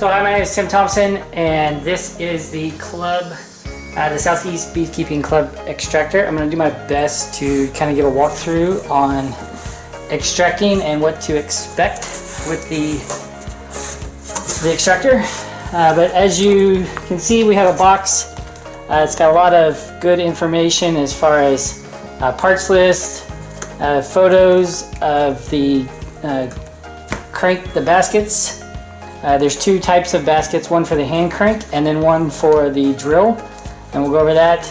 So hi, my name is Tim Thompson, and this is the club, the Southeast Beekeeping Club Extractor. I'm going to do my best to kind of give a walkthrough on extracting and what to expect with the extractor. But as you can see, we have a box. It's got a lot of good information as far as parts list, photos of the crank, the baskets. There's two types of baskets, one for the hand crank and then one for the drill, and we'll go over that.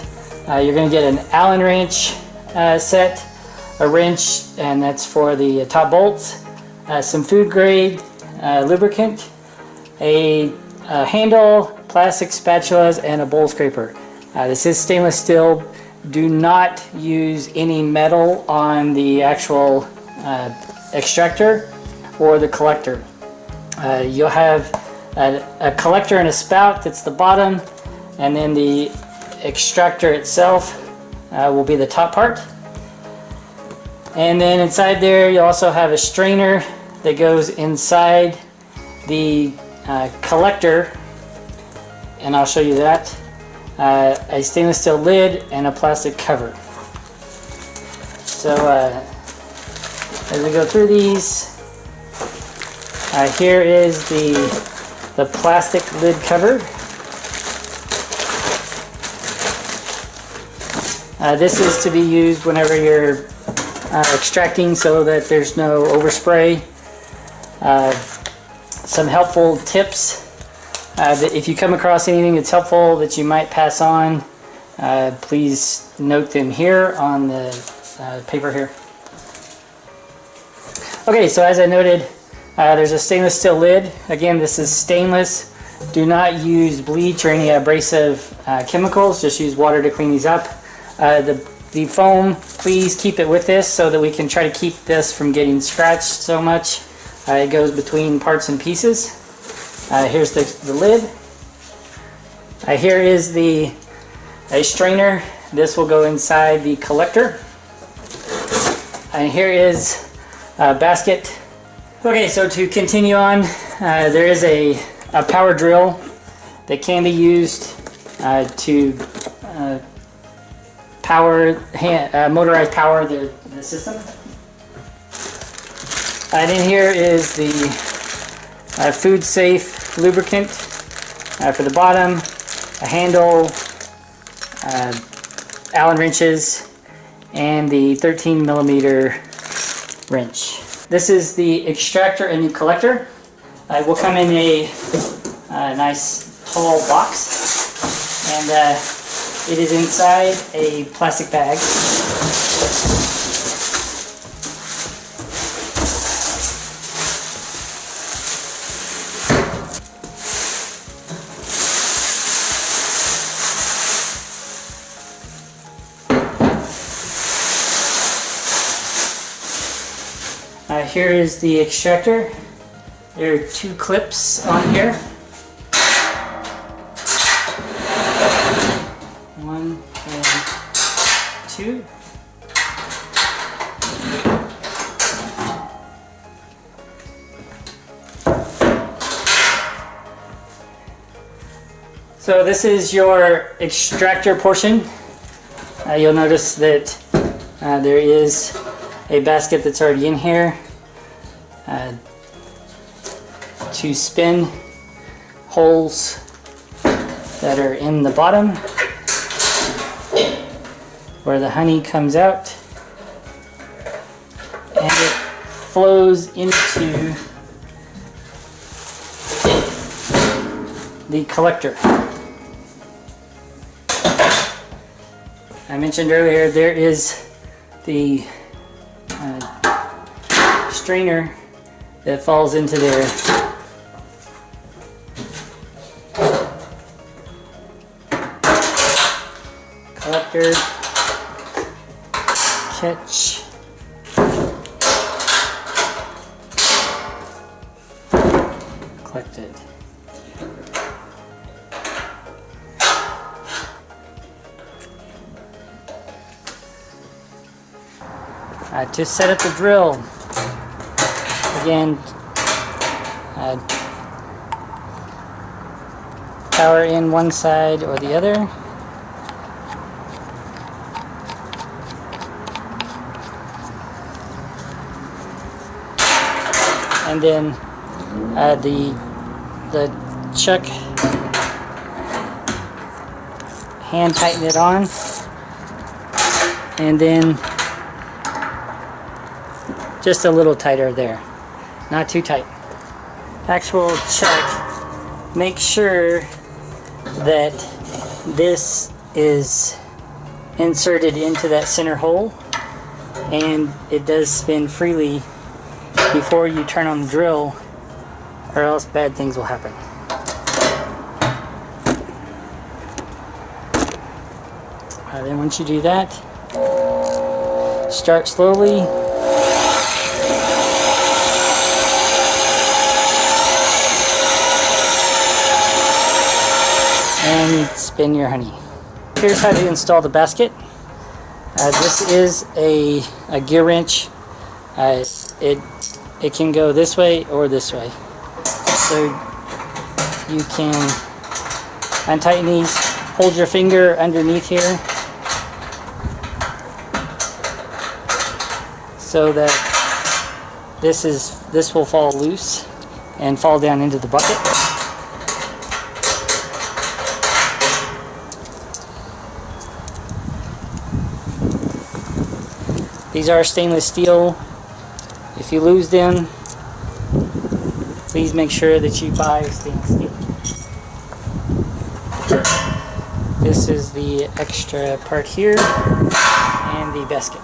You're going to get an Allen wrench set, a wrench, and that's for the top bolts, some food grade lubricant, a handle, plastic spatulas, and a bowl scraper. This is stainless steel. Do not use any metal on the actual extractor or the collector. You'll have a collector and a spout, that's the bottom, and then the extractor itself will be the top part. And then inside there you also have a strainer that goes inside the collector, and I'll show you that. A stainless steel lid and a plastic cover. So as we go through these, here is the plastic lid cover. This is to be used whenever you're extracting so that there's no overspray. Some helpful tips. That if you come across anything that's helpful that you might pass on, please note them here on the paper here. Okay, so as I noted, there's a stainless steel lid. Again, this is stainless. Do not use bleach or any abrasive chemicals. Just use water to clean these up. The foam, please keep it with this so that we can try to keep this from getting scratched so much. It goes between parts and pieces. Here's the lid. Here is a strainer. This will go inside the collector. And here is a basket. Okay, so to continue on, there is a power drill that can be used to motorized power the system. And then here is the food safe lubricant for the bottom, a handle, Allen wrenches, and the 13mm wrench. This is the extractor and the collector. It will come in a nice tall box, and it is inside a plastic bag. Here is the extractor. There are two clips on here. One and two. So this is your extractor portion. You'll notice that there is a basket that's already in here. To spin holes that are in the bottom where the honey comes out, and it flows into the collector. I mentioned earlier there is the strainer that falls into there. Collector, catch, collected. To set up the drill, again, power in one side or the other. And then the chuck, hand tighten it on, and then just a little tighter there, not too tight. Actual chuck, make sure that this is inserted into that center hole and it does spin freely before you turn on the drill, or else bad things will happen. Then once you do that, start slowly. And spin your honey. Here's how to install the basket. This is a gear wrench. It can go this way or this way. So you can untighten these, hold your finger underneath here so that this will fall loose and fall down into the bucket. These are stainless steel. If you lose them, please make sure that you buy stainless steel. This is the extra part here and the basket.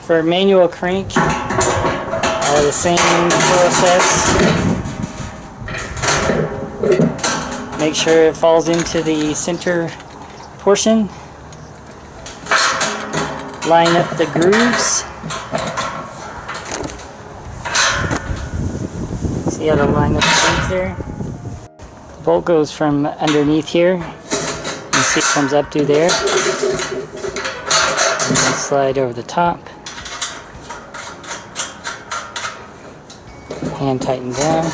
For a manual crank, the same process. Make sure it falls into the center portion. Line up the grooves. See how to line up the grooves there? The bolt goes from underneath here. You see it comes up through there. And then slide over the top. Hand tighten down.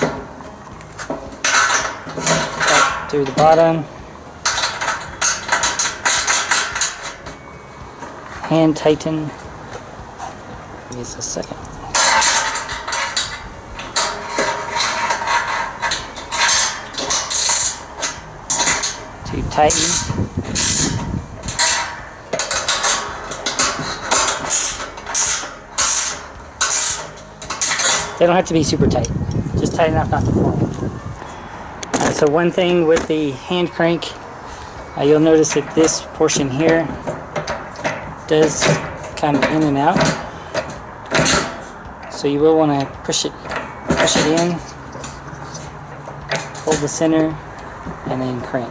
Up through the bottom. Hand tighten. Give me just a second. To tighten. They don't have to be super tight. Just tight enough not to fall. So one thing with the hand crank, you'll notice that this portion here does come in and out, so you will want to push it in, hold the center, and then crank.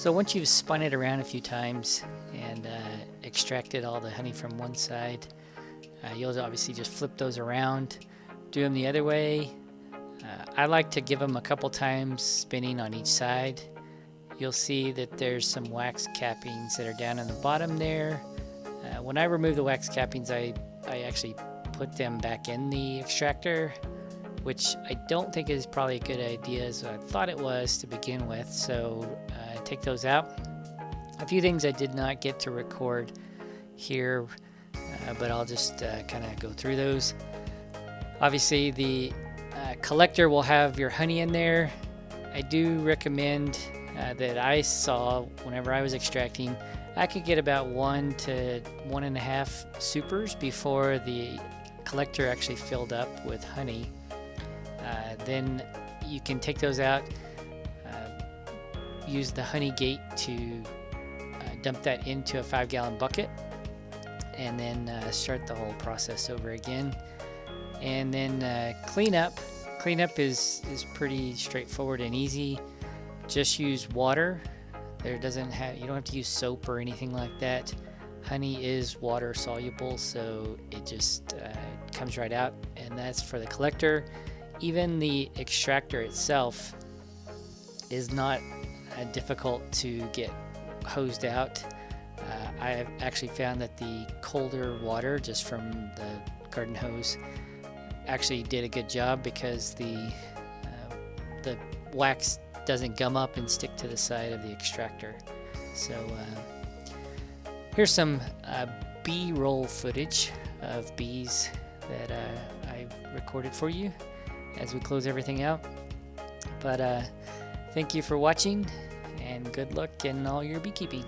So once you've spun it around a few times and extracted all the honey from one side, you'll obviously just flip those around, do them the other way. I like to give them a couple times spinning on each side. You'll see that there's some wax cappings that are down on the bottom there. When I remove the wax cappings, I actually put them back in the extractor, which I don't think is probably a good idea as I thought it was to begin with. So take those out. A few things I did not get to record here, but I'll just kind of go through those. Obviously the collector will have your honey in there. I do recommend that I saw whenever I was extracting, I could get about 1 to 1.5 supers before the collector actually filled up with honey. Then you can take those out, use the honey gate to dump that into a 5-gallon bucket, and then start the whole process over again. And then cleanup is pretty straightforward and easy. Just use water. You don't have to use soap or anything like that. Honey is water soluble, so it just comes right out, and that's for the collector. Even the extractor itself is not difficult to get hosed out. I have actually found that the colder water just from the garden hose actually did a good job, because the wax doesn't gum up and stick to the side of the extractor. So here's some B-roll footage of bees that I recorded for you as we close everything out. But thank you for watching, and good luck in all your beekeeping.